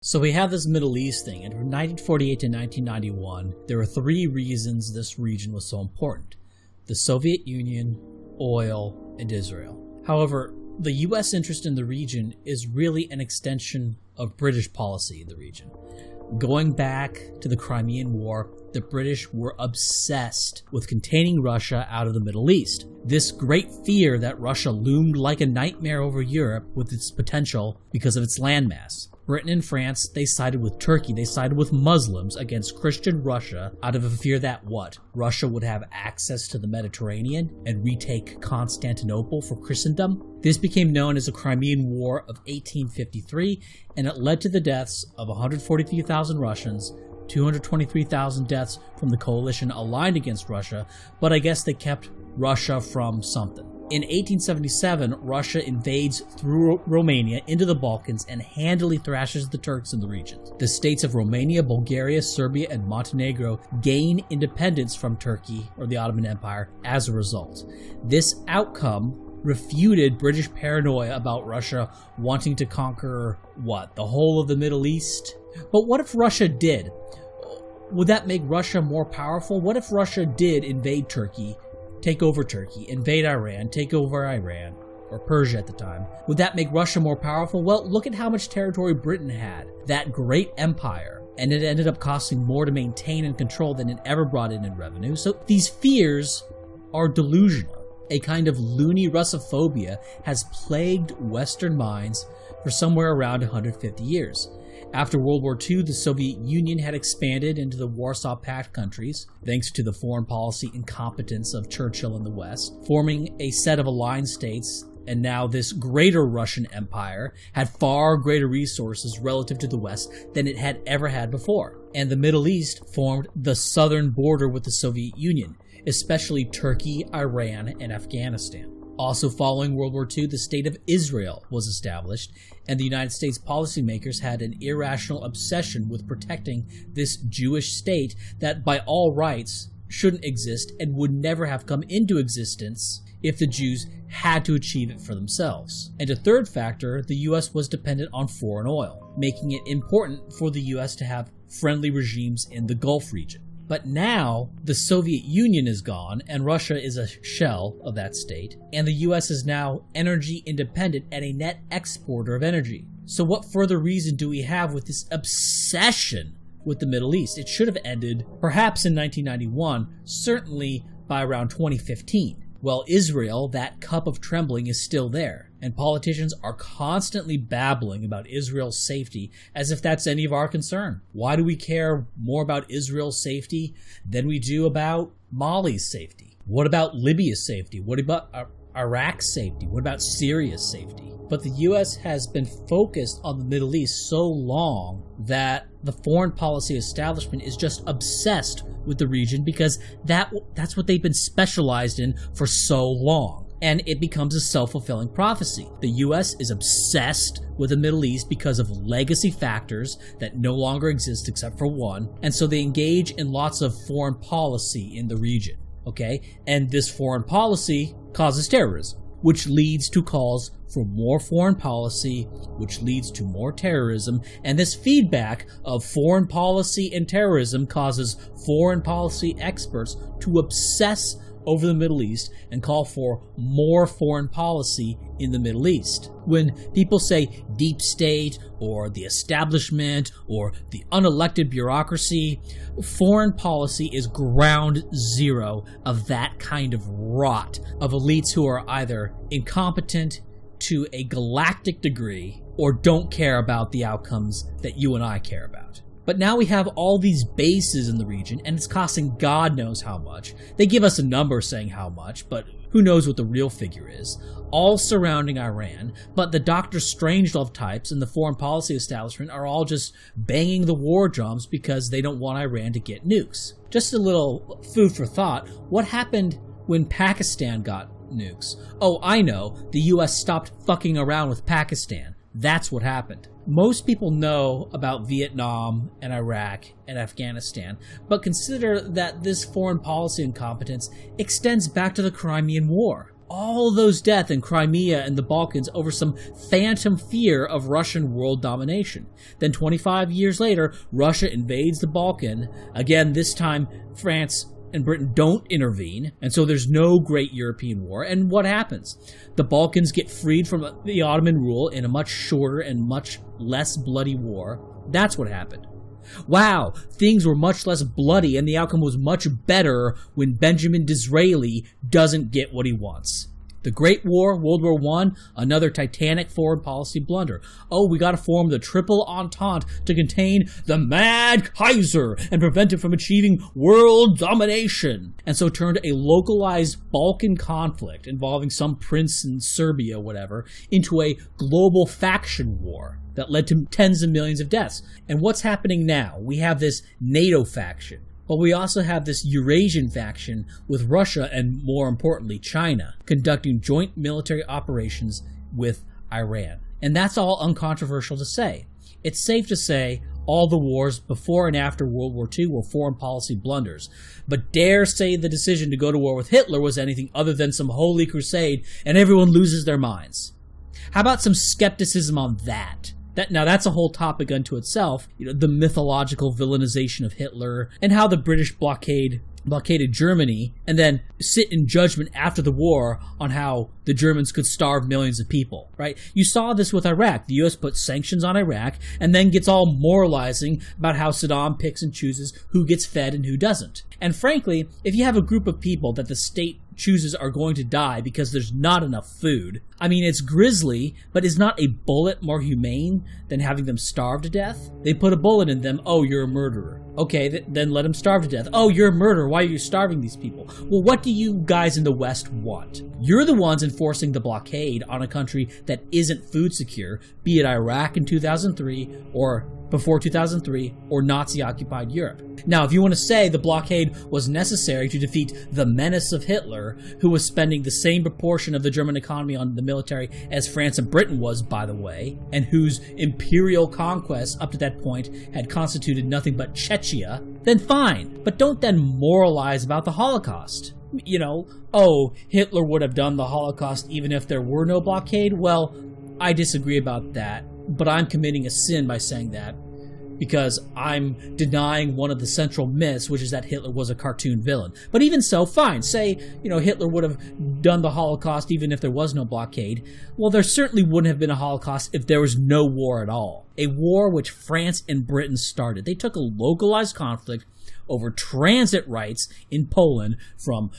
So we have this Middle East thing, and from 1948 to 1991, there were three reasons this region was so important: the Soviet Union, oil, and Israel. However, the US interest in the region is really an extension of British policy in the region. Going back to the Crimean War, the British were obsessed with containing Russia out of the Middle East. This great fear that Russia loomed like a nightmare over Europe with its potential because of its landmass. Britain and France, they sided with Turkey, they sided with Muslims against Christian Russia out of a fear that what? Russia would have access to the Mediterranean and retake Constantinople for Christendom? This became known as the Crimean War of 1853, and it led to the deaths of 143,000 Russians, 223,000 deaths from the coalition aligned against Russia, but I guess they kept Russia from something. In 1877, Russia invades through Romania into the Balkans and handily thrashes the Turks in the region. The states of Romania, Bulgaria, Serbia, and Montenegro gain independence from Turkey, or the Ottoman Empire, as a result. This outcome refuted British paranoia about Russia wanting to conquer, what, the whole of the Middle East? But what if Russia did? Would that make Russia more powerful? What if Russia did invade Turkey, take over Turkey, invade Iran, take over Iran, or Persia at the time? Would that make Russia more powerful? Well, look at how much territory Britain had, that great empire, and it ended up costing more to maintain and control than it ever brought in revenue. So these fears are delusional. A kind of loony Russophobia has plagued Western minds for somewhere around 150 years. After World War II, the Soviet Union had expanded into the Warsaw Pact countries, thanks to the foreign policy incompetence of Churchill in the West, forming a set of aligned states, and now this greater Russian empire had far greater resources relative to the West than it had ever had before. And the Middle East formed the southern border with the Soviet Union, especially Turkey, Iran, and Afghanistan. Also following World War II, the State of Israel was established, and the United States policymakers had an irrational obsession with protecting this Jewish state that by all rights shouldn't exist and would never have come into existence if the Jews had to achieve it for themselves. And a third factor, the US was dependent on foreign oil, making it important for the US to have friendly regimes in the Gulf region. But now, the Soviet Union is gone, and Russia is a shell of that state, and the US is now energy independent and a net exporter of energy. So what further reason do we have with this obsession with the Middle East? It should have ended perhaps in 1991, certainly by around 2015. Well, Israel, that cup of trembling, is still there, and politicians are constantly babbling about Israel's safety as if that's any of our concern. Why do we care more about Israel's safety than we do about Mali's safety? What about Libya's safety? What about Iraq's safety? What about Syria's safety? But the US has been focused on the Middle East so long that the foreign policy establishment is just obsessed with the region because that's what they've been specialized in for so long. And it becomes a self-fulfilling prophecy. The US is obsessed with the Middle East because of legacy factors that no longer exist except for one, and so they engage in lots of foreign policy in the region, okay? And this foreign policy causes terrorism, which leads to calls for more foreign policy, which leads to more terrorism, and this feedback of foreign policy and terrorism causes foreign policy experts to obsess over the Middle East and call for more foreign policy in the Middle East. When people say deep state or the establishment or the unelected bureaucracy, foreign policy is ground zero of that kind of rot of elites who are either incompetent to a galactic degree or don't care about the outcomes that you and I care about. But now we have all these bases in the region, and it's costing God knows how much. They give us a number saying how much, but who knows what the real figure is, all surrounding Iran. But the Dr. Strangelove types in the foreign policy establishment are all just banging the war drums because they don't want Iran to get nukes. Just a little food for thought, what happened when Pakistan got nukes? Oh, I know, the US stopped fucking around with Pakistan. That's what happened. Most people know about Vietnam and Iraq and Afghanistan, but consider that this foreign policy incompetence extends back to the Crimean War. all those deaths in Crimea and the Balkans over some phantom fear of Russian world domination. Then 25 years later, Russia invades the Balkan. Again, this time France and Britain don't intervene, and so there's no great European war. And what happens? The Balkans get freed from the Ottoman rule in a much shorter and much less bloody war. That's what happened. Wow, things were much less bloody and the outcome was much better when Benjamin Disraeli doesn't get what he wants. The Great War, World War I, another titanic foreign policy blunder. Oh, we gotta form the Triple Entente to contain the Mad Kaiser and prevent him from achieving world domination. And so turned a localized Balkan conflict involving some prince in Serbia, whatever, into a global faction war that led to tens of millions of deaths. And what's happening now? We have this NATO faction. But we also have this Eurasian faction with Russia and, more importantly, China, conducting joint military operations with Iran. And that's all uncontroversial to say. It's safe to say all the wars before and after World War II were foreign policy blunders. But dare say the decision to go to war with Hitler was anything other than some holy crusade and everyone loses their minds. How about some skepticism on that? Now that's a whole topic unto itself, the mythological villainization of Hitler and how the British blockaded Germany and then sit in judgment after the war on how the Germans could starve millions of people, right? You saw this with Iraq. The U.S. put sanctions on Iraq and then gets all moralizing about how Saddam picks and chooses who gets fed and who doesn't. And frankly, if you have a group of people that the state chooses are going to die because there's not enough food, I mean, it's grisly, but is not a bullet more humane than having them starve to death? They put a bullet in them. Oh, you're a murderer. Okay, then let them starve to death. Oh, you're a murderer. Why are you starving these people? Well, what do you guys in the West want? You're the ones enforcing the blockade on a country that isn't food secure, be it Iraq in 2003 or before 2003 or Nazi-occupied Europe. Now, if you want to say the blockade was necessary to defeat the menace of Hitler, who was spending the same proportion of the German economy on the military as France and Britain was, by the way, and whose imperial conquests up to that point had constituted nothing but Czechia, then fine. But don't then moralize about the Holocaust. Oh, Hitler would have done the Holocaust even if there were no blockade? Well, I disagree about that, but I'm committing a sin by saying that because I'm denying one of the central myths, which is that Hitler was a cartoon villain. But even so, fine. Say, Hitler would have done the Holocaust even if there was no blockade. Well, there certainly wouldn't have been a Holocaust if there was no war at all. A war which France and Britain started. They took a localized conflict over transit rights in Poland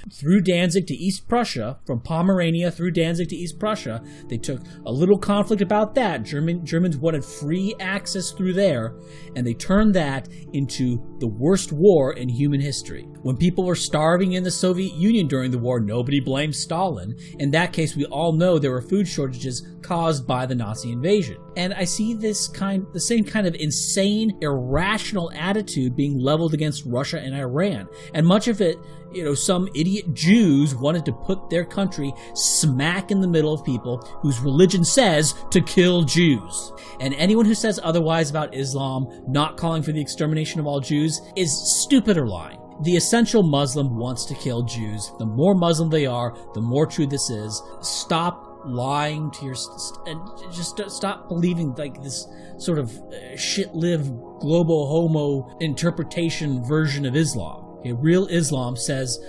through Danzig to East Prussia, from Pomerania through Danzig to East Prussia. They took a little conflict about that. Germans wanted free access through there, and they turned that into the worst war in human history. When people were starving in the Soviet Union during the war, nobody blamed Stalin. In that case, we all know there were food shortages caused by the Nazi invasion. And I see the same kind of insane, irrational attitude being leveled against Russia and Iran. And much of it, some idiot Jews wanted to put their country smack in the middle of people whose religion says to kill Jews. And anyone who says otherwise about Islam not calling for the extermination of all Jews is stupid or lying. The essential Muslim wants to kill Jews. The more Muslim they are, the more true this is. Stop lying to and just stop believing like this sort of shit-lived global homo interpretation version of Islam. Okay, real Islam says,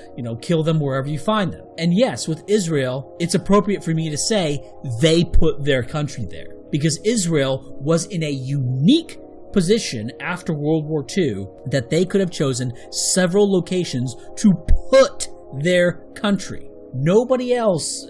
kill them wherever you find them. And yes, with Israel, it's appropriate for me to say they put their country there because Israel was in a unique position after World War II that they could have chosen several locations to put their country. Nobody else,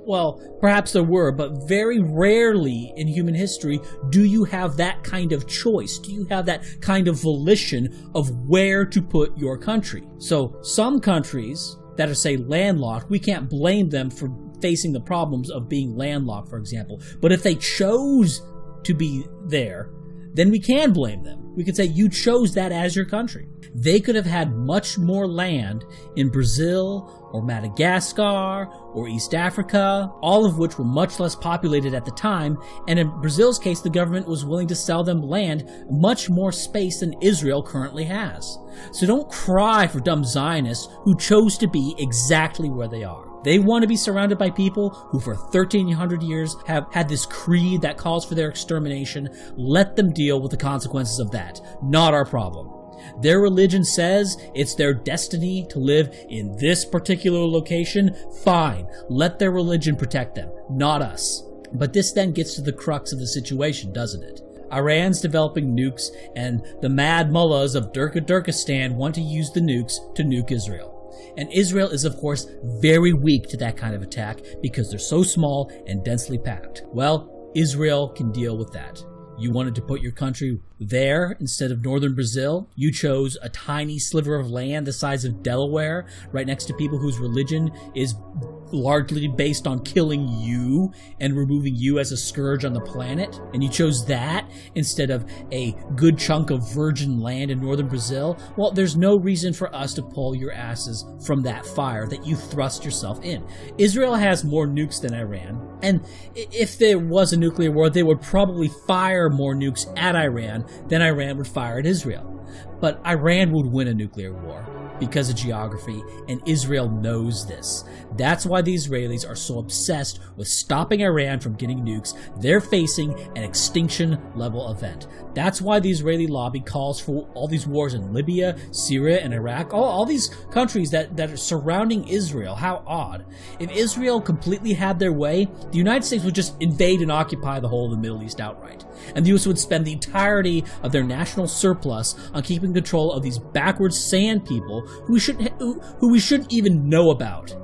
well, perhaps there were, but very rarely in human history do you have that kind of choice. Do you have that kind of volition of where to put your country? So some countries that are, say, landlocked, we can't blame them for facing the problems of being landlocked, for example. But if they chose to be there, then we can blame them. We could say, you chose that as your country. They could have had much more land in Brazil or Madagascar or East Africa, all of which were much less populated at the time, and in Brazil's case, the government was willing to sell them land, much more space than Israel currently has. So don't cry for dumb Zionists who chose to be exactly where they are. They want to be surrounded by people who for 1,300 years have had this creed that calls for their extermination. Let them deal with the consequences of that. Not our problem. Their religion says it's their destiny to live in this particular location. Fine. Let their religion protect them, not us. But this then gets to the crux of the situation, doesn't it? Iran's developing nukes, and the mad mullahs of Turkestan want to use the nukes to nuke Israel. And Israel is, of course, very weak to that kind of attack because they're so small and densely packed. Well, Israel can deal with that. You wanted to put your country there instead of northern Brazil. You chose a tiny sliver of land the size of Delaware, right next to people whose religion is largely based on killing you and removing you as a scourge on the planet. And you chose that instead of a good chunk of virgin land in northern Brazil. Well, there's no reason for us to pull your asses from that fire that you thrust yourself in. Israel has more nukes than Iran. And if there was a nuclear war, they would probably fire more nukes at Iran than Iran would fire at Israel. But Iran would win a nuclear war because of geography, and Israel knows this. That's why the Israelis are so obsessed with stopping Iran from getting nukes. They're facing an extinction-level event. That's why the Israeli lobby calls for all these wars in Libya, Syria, and Iraq, all these countries that are surrounding Israel. How odd. If Israel completely had their way, the United States would just invade and occupy the whole of the Middle East outright. And the U.S. would spend the entirety of their national surplus on keeping control of these backwards sand people who we shouldn't even know about.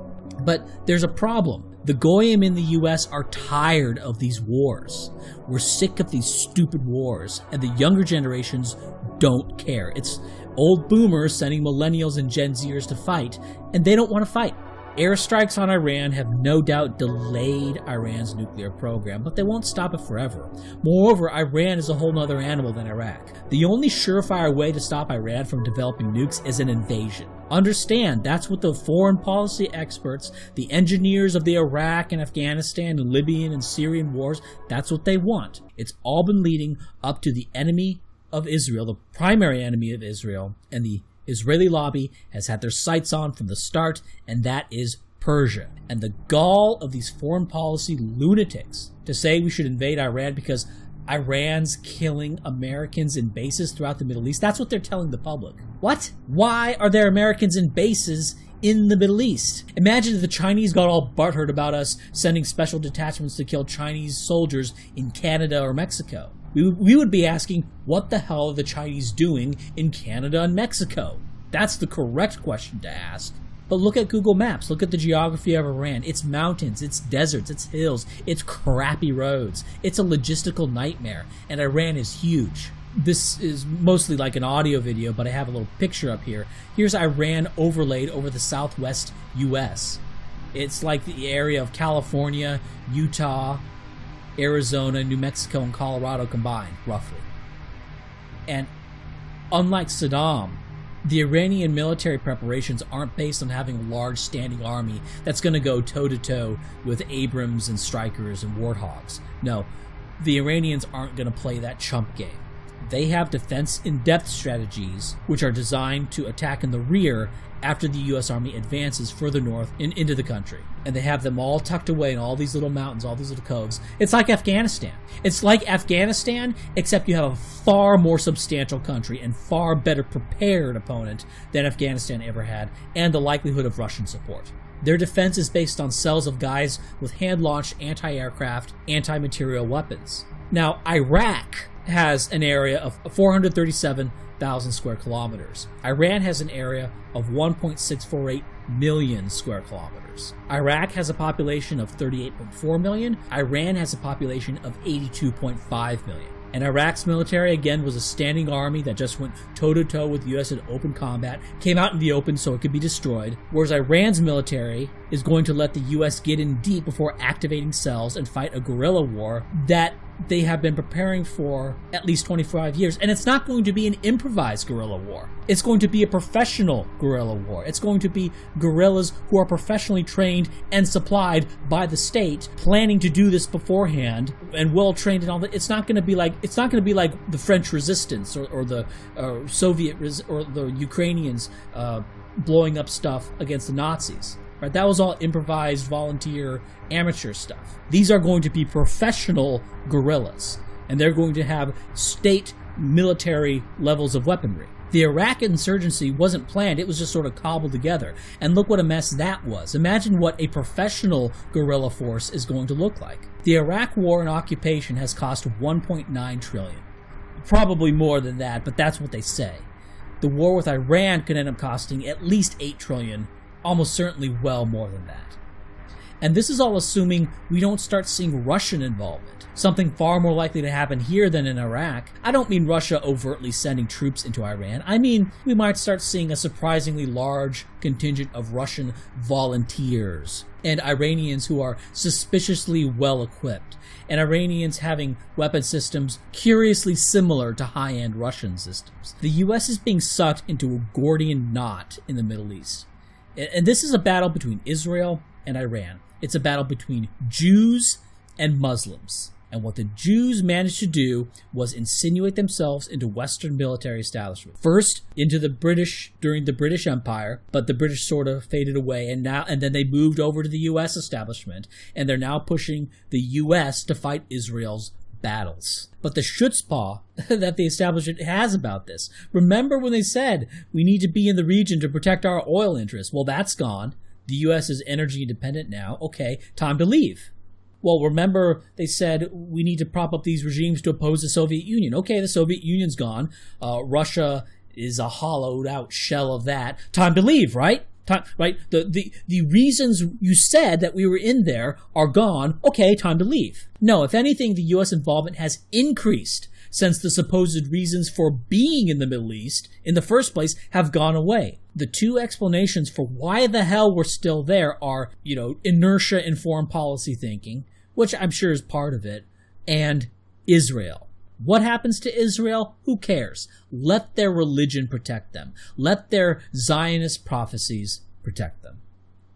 But there's a problem. The Goyim in the U.S. are tired of these wars. We're sick of these stupid wars, and the younger generations don't care. It's old boomers sending millennials and Gen Zers to fight, and they don't want to fight. Airstrikes on Iran have no doubt delayed Iran's nuclear program, but they won't stop it forever. Moreover, Iran is a whole other animal than Iraq. The only surefire way to stop Iran from developing nukes is an invasion. Understand, that's what the foreign policy experts, the engineers of the Iraq and Afghanistan and Libyan and Syrian wars, that's what they want. It's all been leading up to the enemy of Israel, the primary enemy of Israel, and the Israeli lobby has had their sights on from the start, and that is Persia. And the gall of these foreign policy lunatics to say we should invade Iran because Iran's killing Americans in bases throughout the Middle East, that's what they're telling the public. What? Why are there Americans in bases in the Middle East? Imagine if the Chinese got all butthurt about us sending special detachments to kill Chinese soldiers in Canada or Mexico. We would be asking, what the hell are the Chinese doing in Canada and Mexico? That's the correct question to ask. But look at Google Maps. Look at the geography of Iran. It's mountains, it's deserts, it's hills, it's crappy roads. It's a logistical nightmare, and Iran is huge. This is mostly like an audio video, but I have a little picture up here. Here's Iran overlaid over the southwest U.S. It's like the area of California, Utah, Arizona, New Mexico, and Colorado combined, roughly. And unlike Saddam, the Iranian military preparations aren't based on having a large standing army that's going to go toe-to-toe with Abrams and Strykers and Warthogs. No, the Iranians aren't going to play that chump game. They have defense-in-depth strategies which are designed to attack in the rear after the U.S. Army advances further north into the country. And they have them all tucked away in all these little mountains, all these little coves. It's like Afghanistan. It's like Afghanistan, except you have a far more substantial country and far better prepared opponent than Afghanistan ever had, and the likelihood of Russian support. Their defense is based on cells of guys with hand-launched anti-aircraft, anti-material weapons. Now, Iraq has an area of 437,000 square kilometers. Iran has an area of 1.648 million square kilometers. Iraq has a population of 38.4 million. Iran has a population of 82.5 million. And Iraq's military, again, was a standing army that just went toe-to-toe with the U.S. in open combat, came out in the open so it could be destroyed, whereas Iran's military is going to let the U.S. get in deep before activating cells and fight a guerrilla war that they have been preparing for at least 25 years. And it's not going to be an improvised guerrilla war. It's going to be a professional guerrilla war. It's going to be guerrillas who are professionally trained and supplied by the state, planning to do this beforehand and well trained and all that. It's not going to be like the French resistance or the Soviet or the Ukrainians blowing up stuff against the Nazis. Right? That was all improvised, volunteer, amateur stuff. These are going to be professional guerrillas, and they're going to have state military levels of weaponry. The Iraq insurgency wasn't planned, it was just sort of cobbled together. And look what a mess that was. Imagine what a professional guerrilla force is going to look like. The Iraq war and occupation has cost $1.9 trillion. Probably more than that, but that's what they say. The war with Iran could end up costing at least $8 trillion, almost certainly well more than that. And this is all assuming we don't start seeing Russian involvement, something far more likely to happen here than in Iraq. I don't mean Russia overtly sending troops into Iran. I mean we might start seeing a surprisingly large contingent of Russian volunteers and Iranians who are suspiciously well equipped, and Iranians having weapon systems curiously similar to high-end Russian systems. The US is being sucked into a Gordian knot in the Middle East. And this is a battle between Israel and Iran. It's a battle between Jews and Muslims. And what the Jews managed to do was insinuate themselves into Western military establishment. First, into the British during the British Empire, but the British sort of faded away, and then they moved over to the US establishment, and they're now pushing the US to fight Israel's battles. But the chutzpah that the establishment has about this. Remember when they said, we need to be in the region to protect our oil interests? Well, that's gone. The U.S. is energy independent now. Okay, time to leave. Well, remember they said we need to prop up these regimes to oppose the Soviet Union. Okay, the Soviet Union's gone. Russia is a hollowed out shell of that. Time to leave, right? Right? The reasons you said that we were in there are gone. Okay, time to leave. No, if anything, the U.S. involvement has increased since the supposed reasons for being in the Middle East in the first place have gone away. The two explanations for why the hell we're still there are, inertia in foreign policy thinking, which I'm sure is part of it, and Israel. What happens to Israel? Who cares? Let their religion protect them. Let their Zionist prophecies protect them.